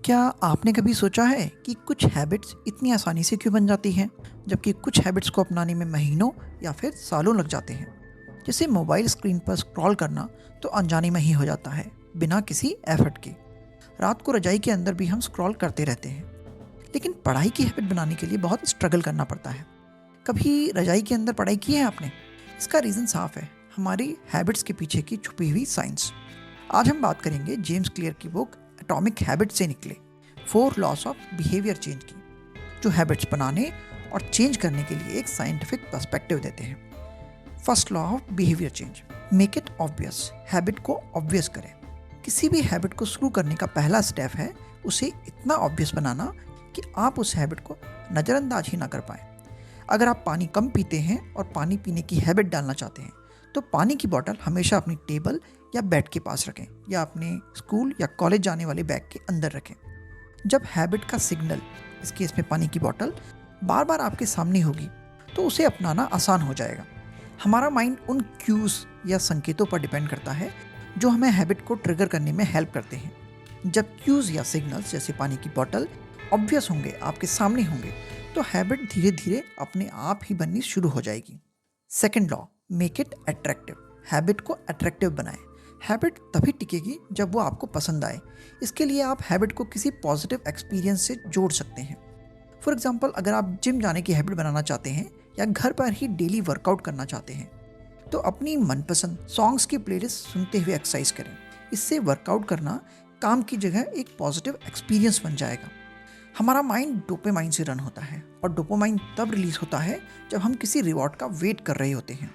क्या आपने कभी सोचा है कि कुछ हैबिट्स इतनी आसानी से क्यों बन जाती हैं, जबकि कुछ हैबिट्स को अपनाने में महीनों या फिर सालों लग जाते हैं? जैसे मोबाइल स्क्रीन पर स्क्रॉल करना तो अनजाने में ही हो जाता है, बिना किसी एफर्ट के। रात को रजाई के अंदर भी हम स्क्रॉल करते रहते हैं, लेकिन पढ़ाई की हैबिट बनाने के लिए बहुत स्ट्रगल करना पड़ता है। कभी रजाई के अंदर पढ़ाई की है आपने? इसका रीज़न साफ है, हमारी हैबिट्स के पीछे की छुपी हुई साइंस। आज हम बात करेंगे जेम्स क्लियर की बुक एटॉमिक हैबिट से निकले 4 लॉस ऑफ बिहेवियर चेंज की, जो हैबिट्स बनाने और चेंज करने के लिए एक साइंटिफिक पर्सपेक्टिव देते हैं। First law of behaviour change, make it obvious. Habit को ऑब्वियस करें। किसी भी हैबिट को शुरू करने का पहला स्टेप है उसे इतना ऑब्वियस बनाना कि आप उस हैबिट को नज़रअंदाज ही ना कर पाएं। अगर आप पानी कम पीते हैं और पानी पीने की हैबिट डालना चाहते हैं, तो पानी की बोतल हमेशा अपनी टेबल या बेड के पास रखें या अपने स्कूल या कॉलेज जाने वाले बैग के अंदर रखें। जब हैबिट का सिग्नल, इस केस में पानी की बोतल, बार बार आपके सामने होगी तो उसे अपनाना आसान हो जाएगा। हमारा माइंड उन क्यूज या संकेतों पर डिपेंड करता है जो हमें हैबिट को ट्रिगर करने में हेल्प करते हैं। जब क्यूज या सिग्नल्स जैसे पानी की बोतल ऑब्वियस होंगे, आपके सामने होंगे, तो हैबिट धीरे धीरे अपने आप ही बननी शुरू हो जाएगी। Second law, make it attractive. Habit को अट्रैक्टिव बनाएं। हैबिट तभी टिकेगी जब वो आपको पसंद आए। इसके लिए आप हैबिट को किसी पॉजिटिव एक्सपीरियंस से जोड़ सकते हैं। फॉर एग्जांपल, अगर आप जिम जाने की हैबिट बनाना चाहते हैं या घर पर ही डेली वर्कआउट करना चाहते हैं, तो अपनी मनपसंद सॉन्ग्स की प्लेलिस्ट सुनते हुए एक्सरसाइज करें। इससे वर्कआउट करना काम की जगह एक पॉजिटिव एक्सपीरियंस बन जाएगा। हमारा माइंड डोपामाइन से रन होता है और डोपामाइन तब रिलीज होता है जब हम किसी रिवॉर्ड का वेट कर रहे होते हैं।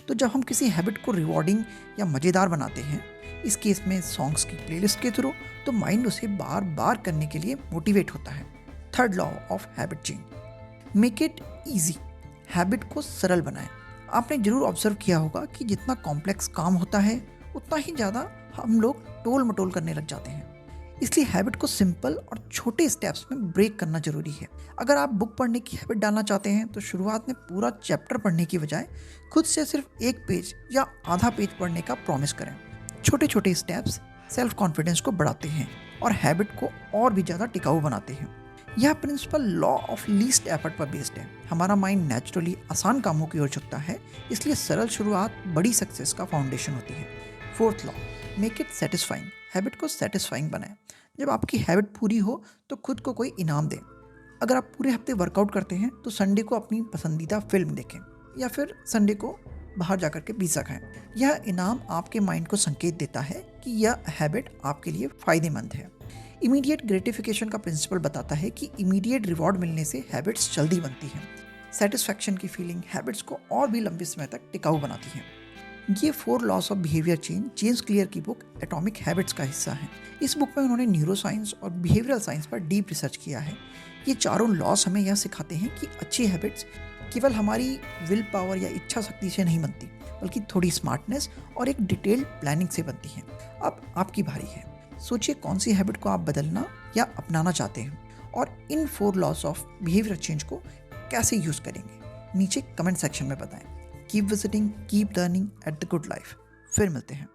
तो जब हम किसी हैबिट को रिवॉर्डिंग या मज़ेदार बनाते हैं, इस केस में सॉन्ग्स की प्लेलिस्ट के थ्रू, तो माइंड उसे बार बार करने के लिए मोटिवेट होता है। Third law of habit change, make it easy. Habit को सरल बनाएं। आपने जरूर ऑब्जर्व किया होगा कि जितना कॉम्प्लेक्स काम होता है, उतना ही ज़्यादा हम लोग टोल मटोल करने लग जाते हैं। इसलिए हैबिट को सिंपल और छोटे स्टेप्स में ब्रेक करना जरूरी है। अगर आप बुक पढ़ने की हैबिट डालना चाहते हैं, तो शुरुआत में पूरा चैप्टर पढ़ने की बजाय खुद से सिर्फ 1 पेज या आधा पेज पढ़ने का प्रॉमिस करें। छोटे छोटे स्टेप्स सेल्फ कॉन्फिडेंस को बढ़ाते हैं और हैबिट को और भी ज़्यादा टिकाऊ बनाते हैं। यह principle law of least effort पर बेस्ड है। हमारा माइंड नेचुरली आसान कामों की ओर झुकता है, इसलिए सरल शुरुआत बड़ी सक्सेस का फाउंडेशन होती है। Fourth law, make it satisfying. Habit को सेटिस्फाइंग बनाएं। जब आपकी हैबिट पूरी हो तो खुद को कोई इनाम दें। अगर आप पूरे हफ्ते वर्कआउट करते हैं, तो संडे को अपनी पसंदीदा फिल्म देखें या फिर संडे को बाहर जाकर के पिज़्ज़ा खाएं। यह इनाम आपके माइंड को संकेत देता है कि यह हैबिट आपके लिए फ़ायदेमंद है। इमीडिएट ग्रेटिफिकेशन का प्रिंसिपल बताता है कि इमीडिएट रिवॉर्ड मिलने से हैबिट्स जल्दी बनती हैं। सेटिस्फैक्शन की फीलिंग हैबिट्स को और भी लंबे समय तक टिकाऊ बनाती है। ये 4 loss of behaviour change James clear की बुक एटॉमिक हैबिट्स का हिस्सा है। इस बुक में उन्होंने न्यूरो साइंस और बिहेवियरल साइंस पर डीप रिसर्च किया है। ये चारों लॉस हमें यह सिखाते हैं कि अच्छी हैबिट्स केवल हमारी विल पावर या इच्छा शक्ति से नहीं बनती, बल्कि थोड़ी स्मार्टनेस और एक डिटेल्ड प्लानिंग से बनती हैं। अब आपकी बारी है। सोचिए कौन सी हैबिट को आप बदलना या अपनाना चाहते हैं और इन 4 लॉस ऑफ बिहेवियर चेंज को कैसे यूज़ करेंगे। नीचे कमेंट सेक्शन में बताएं। Keep visiting, keep learning at the good life. फिर मिलते हैं।